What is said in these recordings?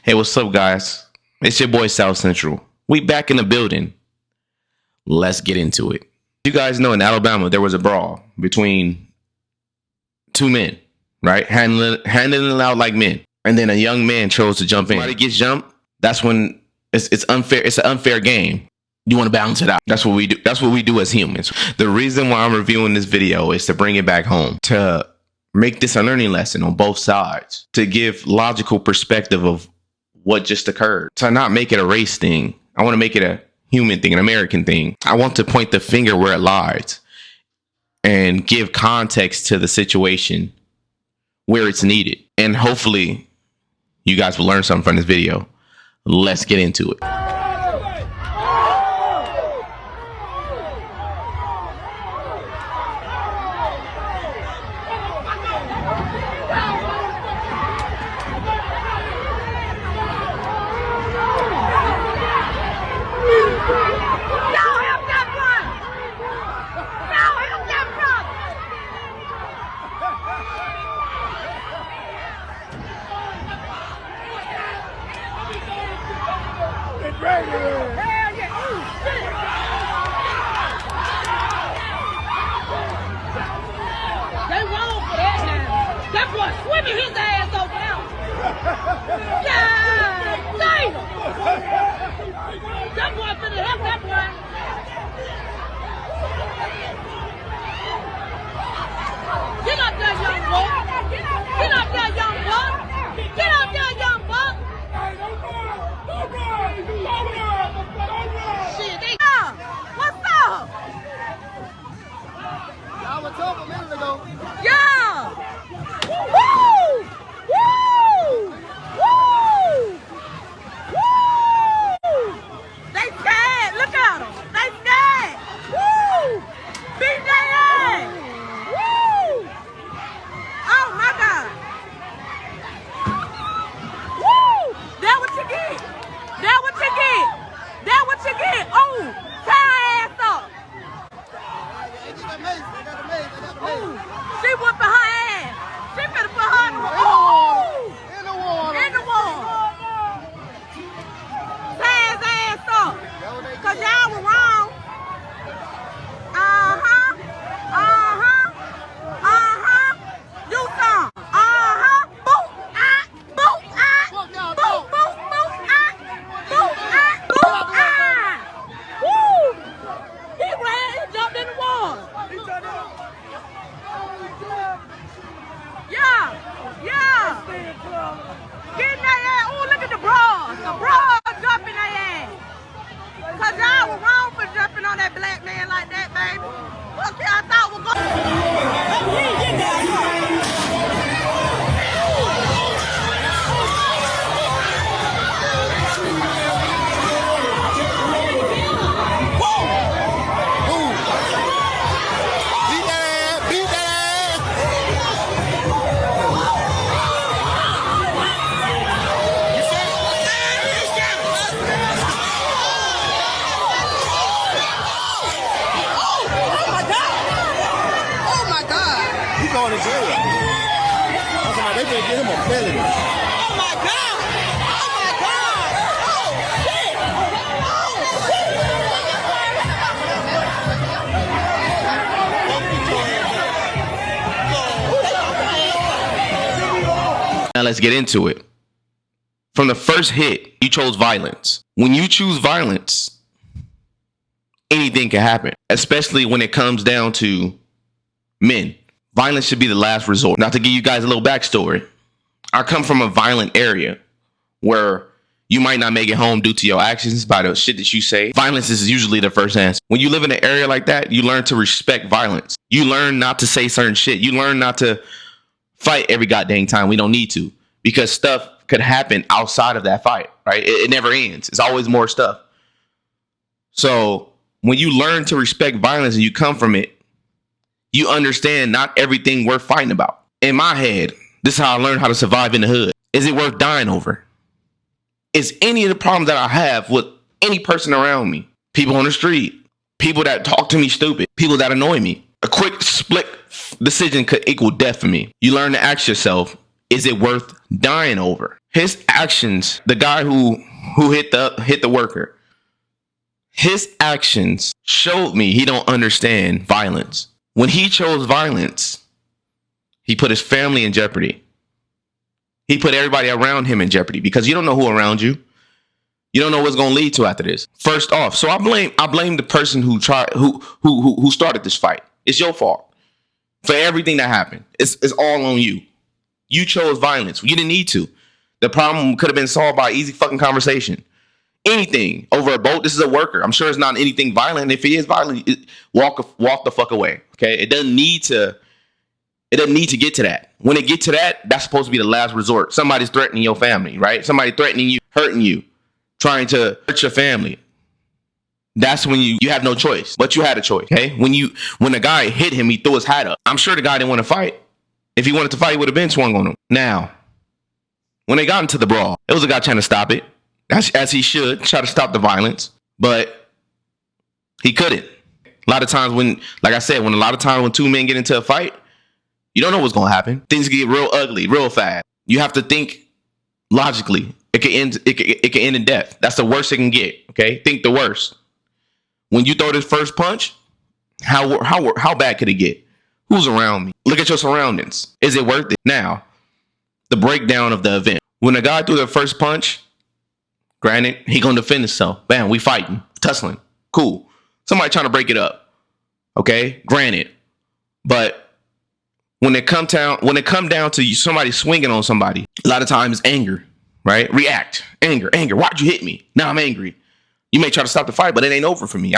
Hey, what's up, guys? It's your boy South Central. We back in the building. Let's get into it. You guys know in Alabama there was a brawl between two men, right? Handling it out like men. And then a young man chose to jump in. Somebody gets jumped, that's when it's unfair. It's an unfair game. You want to balance it out. That's what we do. That's what we do as humans. The reason why I'm reviewing this video is to bring it back home, to make this a learning lesson on both sides, to give logical perspective of what just occurred, to not make it a race thing. I want to make it a human thing, an American thing. I want to point the finger where it lies and give context to the situation where it's needed. And hopefully you guys will learn something from this video. Let's get into it. Now let's get into it. From the first hit, you chose violence. When you choose violence, anything can happen, especially when it comes down to men. Violence should be the last resort. Now, to give you guys a little backstory, I come from a violent area where you might not make it home due to your actions, by the shit that you say. Violence is usually the first answer. When you live in an area like that, you learn to respect violence. You learn not to say certain shit. You learn not to fight every goddamn time. We don't need to, because stuff could happen outside of that fight, right? It never ends. It's always more stuff. So when you learn to respect violence and you come from it, you understand not everything worth fighting about. In my head, this is how I learned how to survive in the hood. Is it worth dying over? Is any of the problems that I have with any person around me, people on the street, people that talk to me stupid, people that annoy me, a quick split decision could equal death for me. You learn to ask yourself, is it worth dying over? His actions, the guy who hit the worker, his actions showed me he don't understand violence. When he chose violence, he put his family in jeopardy. He put everybody around him in jeopardy because you don't know who around you. You don't know what's going to lead to after this. First off, so I blame the person who started this fight. It's your fault for everything that happened. It's all on you. You chose violence. You didn't need to. The problem could have been solved by easy fucking conversation. Anything over a boat. This is a worker. I'm sure it's not anything violent. If it is violent, walk the fuck away. Okay, it doesn't need to get to that. When it gets to that, that's supposed to be the last resort. Somebody's threatening your family, right? Somebody threatening you, hurting you, trying to hurt your family. That's when you have no choice. But you had a choice. Okay, when the guy hit him, he threw his hat up. I'm sure the guy didn't want to fight. If he wanted to fight, he would have been swung on him. Now, when they got into the brawl, it was a guy trying to stop it, as he should, try to stop the violence, but he couldn't. A lot of times when two men get into a fight, you don't know what's going to happen. Things get real ugly, real fast. You have to think logically. It can end in death. That's the worst it can get. Okay, think the worst. When you throw this first punch, how bad could it get? Who's around me? Look at your surroundings. Is it worth it? Now, the breakdown of the event. When a guy threw the first punch, granted, he gonna defend himself. Bam, we fighting, tussling. Cool. Somebody trying to break it up. Okay, granted. But when it come down to somebody swinging on somebody, a lot of times anger, right? React. Anger. Why'd you hit me? Now I'm angry. You may try to stop the fight, but it ain't over for me.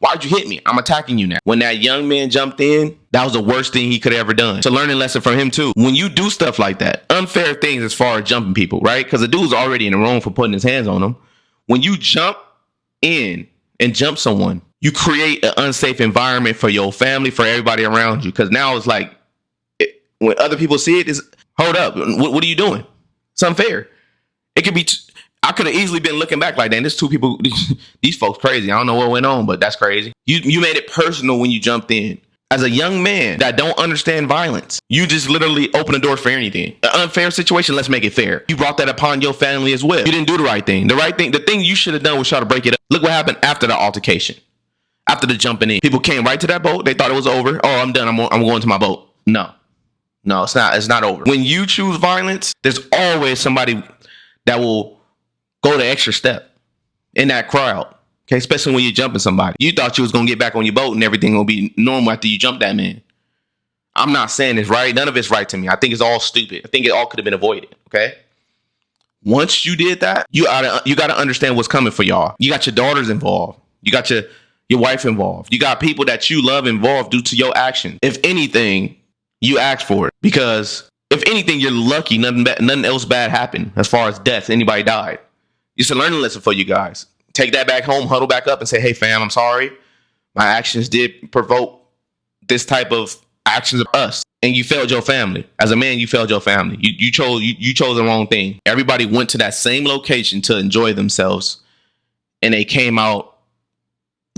Why'd you hit me? I'm attacking you now. When that young man jumped in, that was the worst thing he could have ever done. It's a learning lesson from him too. When you do stuff like that, unfair things as far as jumping people, right? Because the dude's already in the wrong for putting his hands on them. When you jump in and jump someone, you create an unsafe environment for your family, for everybody around you. Because now it's like, when other people see it, is hold up. What are you doing? It's unfair. It could be. I could have easily been looking back like, damn, there's two people. These folks crazy. I don't know what went on, but that's crazy. You made it personal when you jumped in. As a young man that don't understand violence, you just literally open the door for anything. An unfair situation, let's make it fair. You brought that upon your family as well. You didn't do the right thing. The thing you should have done was try to break it up. Look what happened after the altercation. After the jumping in. People came right to that boat. They thought it was over. Oh, I'm done. I'm going to my boat. No, it's not. It's not over. When you choose violence, there's always somebody that will go the extra step in that crowd. Okay, especially when you're jumping somebody. You thought you was going to get back on your boat and everything will be normal after you jump that man. I'm not saying it's right. None of it's right to me. I think it's all stupid. I think it all could have been avoided. Okay. Once you did that, you got to understand what's coming for y'all. You got your daughters involved. You got your wife involved. You got people that you love involved due to your action. If anything, you asked for it, because if anything, you're lucky. Nothing else bad happened as far as death. Anybody died. It's a learning lesson for you guys. Take that back home, huddle back up and say, hey, fam, I'm sorry. My actions did provoke this type of actions of us. And you failed your family. As a man, you failed your family. You chose the wrong thing. Everybody went to that same location to enjoy themselves. And they came out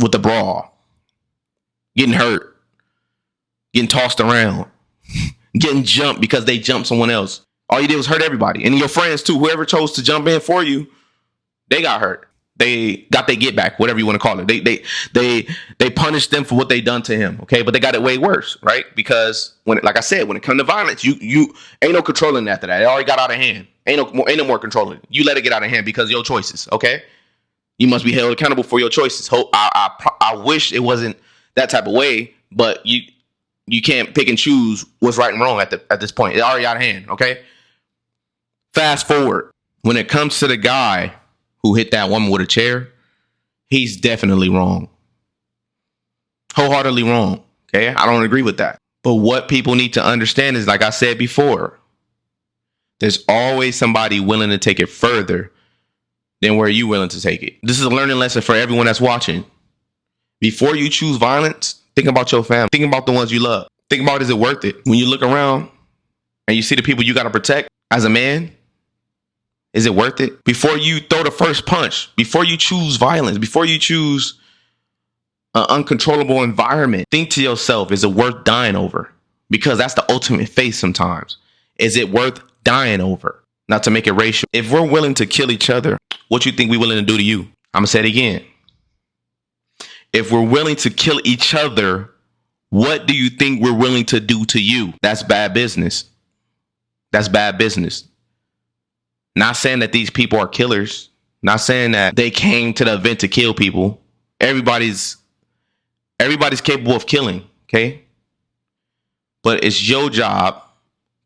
with the brawl. Getting hurt. Getting tossed around. Getting jumped because they jumped someone else. All you did was hurt everybody. And your friends too. Whoever chose to jump in for you, they got hurt. They got their get back, whatever you want to call it. They punished them for what they done to him. Okay, but they got it way worse, right? Because like I said, when it comes to violence, you ain't no controlling after that. It already got out of hand. Ain't no more controlling. You let it get out of hand because of your choices. Okay, you must be held accountable for your choices. I wish it wasn't that type of way, but you can't pick and choose what's right and wrong at this point. It's already out of hand. Okay. Fast forward, when it comes to the guy who hit that woman with a chair, he's definitely wrong. Wholeheartedly wrong. Okay, I don't agree with that. But what people need to understand is, like I said before, there's always somebody willing to take it further than where you're willing to take it. This is a learning lesson for everyone that's watching. Before you choose violence, think about your family. Think about the ones you love. Think about, is it worth it? When you look around and you see the people you got to protect as a man, is it worth it? Before you throw the first punch, before you choose violence, before you choose an uncontrollable environment, think to yourself, is it worth dying over? Because that's the ultimate fate sometimes. Is it worth dying over? not to make it racial. If we're willing to kill each other, what you think we willing to do to you? I'm gonna say it again. If we're willing to kill each other, what do you think we're willing to do to you? That's bad business. That's bad business. Not saying that these people are killers. Not saying that they came to the event to kill people. Everybody's capable of killing, okay? But it's your job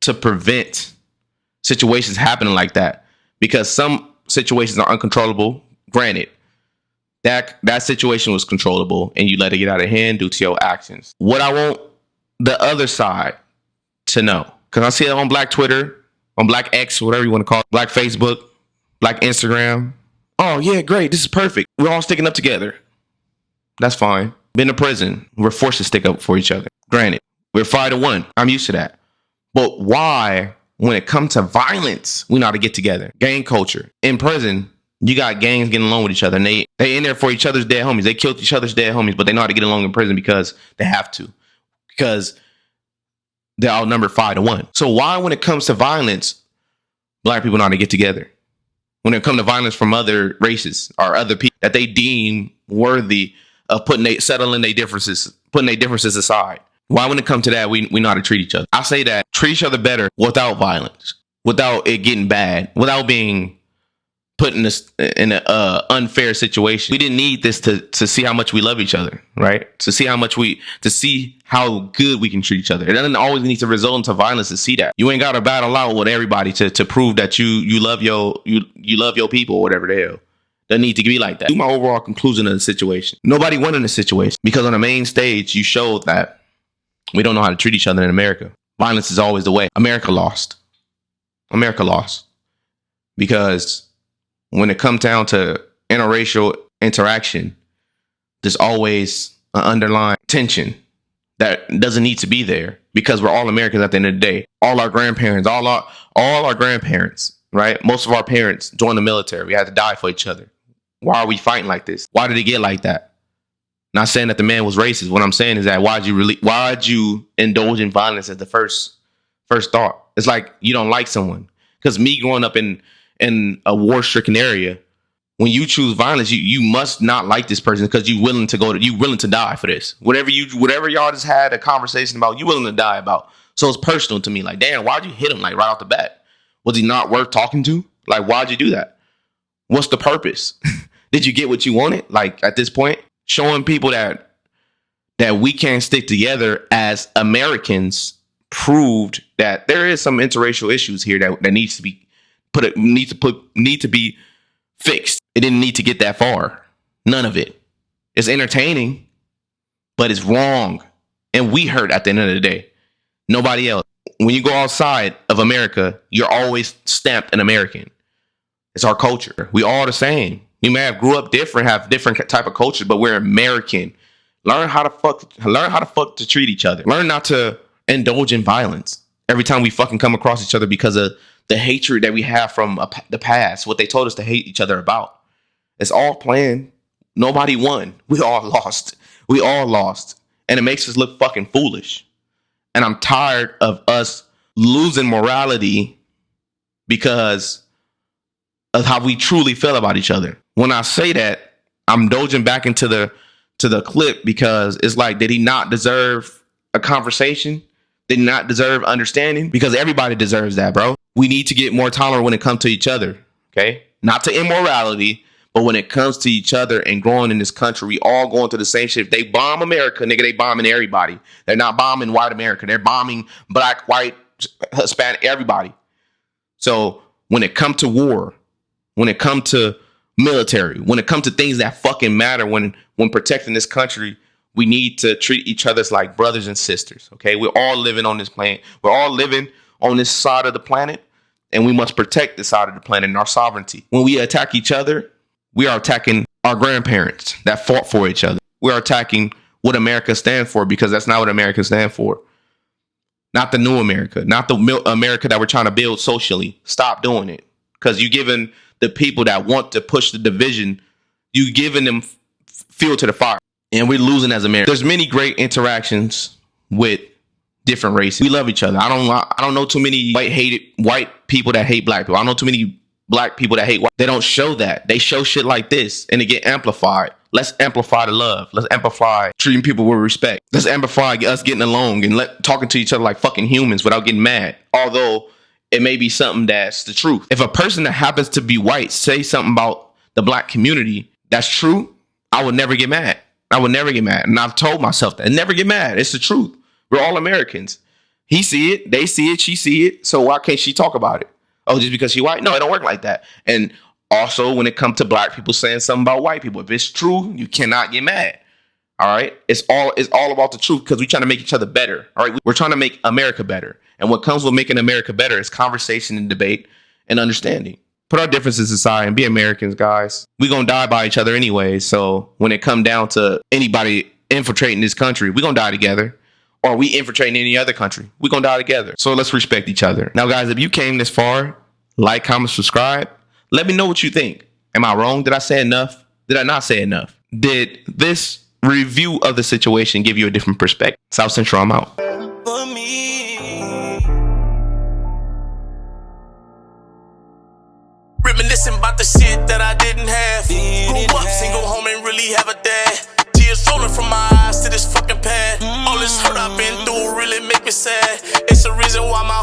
to prevent situations happening like that, because some situations are uncontrollable. Granted, that situation was controllable and you let it get out of hand due to your actions. What I want the other side to know, because I see it on Black Twitter, on Black X, whatever you want to call it, Black Facebook, Black Instagram. Oh yeah, great, this is perfect. We're all sticking up together. That's fine. Been to prison. We're forced to stick up for each other. Granted, we're 5-1. I'm used to that. But why, when it comes to violence, we know how to get together? Gang culture. In prison, you got gangs getting along with each other, and they in there for each other's dead homies. They killed each other's dead homies, but they know how to get along in prison because they have to. Because they're outnumbered 5-1. So why, when it comes to violence, Black people know how to get together? When it comes to violence from other races or other people that they deem worthy of settling their differences, putting their differences aside. Why, when it comes to that, we know how to treat each other? I say that treat each other better without violence, without it getting bad, without being put in an unfair situation. We didn't need this to see how much we love each other, right? To see how good we can treat each other. It doesn't always need to result into violence to see that. You ain't got to battle out with everybody to prove that you love your people or whatever the hell. Doesn't need to be like that. Do my overall conclusion of the situation. Nobody won in this situation because on the main stage, you showed that we don't know how to treat each other in America. Violence is always the way. America lost. America lost. Because when it comes down to interracial interaction, there's always an underlying tension that doesn't need to be there, because we're all Americans at the end of the day. All our grandparents, all our grandparents, right? Most of our parents joined the military. We had to die for each other. Why are we fighting like this? Why did it get like that? Not saying that the man was racist. What I'm saying is that why'd you indulge in violence as the first thought? It's like you don't like someone. Because me growing up in a war-stricken area, when you choose violence, you must not like this person because you willing to die for this. Whatever y'all just had a conversation about, you willing to die about. So it's personal to me. Like, damn, why'd you hit him like right off the bat? Was he not worth talking to? Like, why'd you do that? What's the purpose? Did you get what you wanted? Like, at this point, showing people that we can't stick together as Americans proved that there is some interracial issues here that needs to be fixed. It didn't need to get that far. None of it. It's entertaining, but it's wrong. And we hurt at the end of the day. Nobody else. When you go outside of America, you're always stamped an American. It's our culture. We all the same. We may have grew up different, have different type of culture, but we're American. Learn how to fuck to treat each other. Learn not to indulge in violence every time we fucking come across each other because of the hatred that we have from the past, what they told us to hate each other about. It's all planned. Nobody won. We all lost. We all lost. And it makes us look fucking foolish. And I'm tired of us losing morality because of how we truly feel about each other. When I say that, I'm dodging back into the clip because it's like, did he not deserve a conversation? Did he not deserve understanding? Because everybody deserves that, bro. We need to get more tolerant when it comes to each other, okay? Not to immorality, but when it comes to each other and growing in this country, we all going through the same shit. If they bomb America, nigga, they bombing everybody. They're not bombing white America. They're bombing black, white, Hispanic, everybody. So when it comes to war, when it comes to military, when it comes to things that fucking matter, when protecting this country, we need to treat each other like brothers and sisters, okay? We're all living on this planet. We're all living on this side of the planet, and we must protect this side of the planet and our sovereignty. When we attack each other, we are attacking our grandparents that fought for each other. We are attacking what America stands for, because that's not what America stands for. Not the new America, not the America that we're trying to build socially. Stop doing it, because you're giving the people that want to push the division, you giving them fuel to the fire, and we're losing as Americans. There's many great interactions with different races. We love each other. I don't know too many white people that hate black people. I don't know too many black people that hate white. They don't show that. They show shit like this and it get amplified. Let's amplify the love. Let's amplify treating people with respect. Let's amplify us getting along and talking to each other like fucking humans without getting mad. Although it may be something that's the truth. If a person that happens to be white say something about the black community that's true, I would never get mad. I would never get mad. And I've told myself that. Never get mad. It's the truth. We're all Americans. He see it. They see it. She see it. So why can't she talk about it? Oh, just because she white? No, it don't work like that. And also, when it comes to black people saying something about white people, if it's true, you cannot get mad. All right? It's all about the truth because we're trying to make each other better. All right? We're trying to make America better. And what comes with making America better is conversation and debate and understanding. Put our differences aside and be Americans, guys. We're going to die by each other anyway. So when it come down to anybody infiltrating this country, we're going to die together. Or we infiltrating any other country, we're going to die together. So let's respect each other. Now, guys, if you came this far, like, comment, subscribe. Let me know what you think. Am I wrong? Did I say enough? Did I not say enough? Did this review of the situation give you a different perspective? South Central, I'm out. For me. Reminiscing about the shit that I didn't have. Grew up single home and really have a dad. Tears rolling from my eyes to this fucking pad. All this hurt I've been through really make me sad. It's the reason why my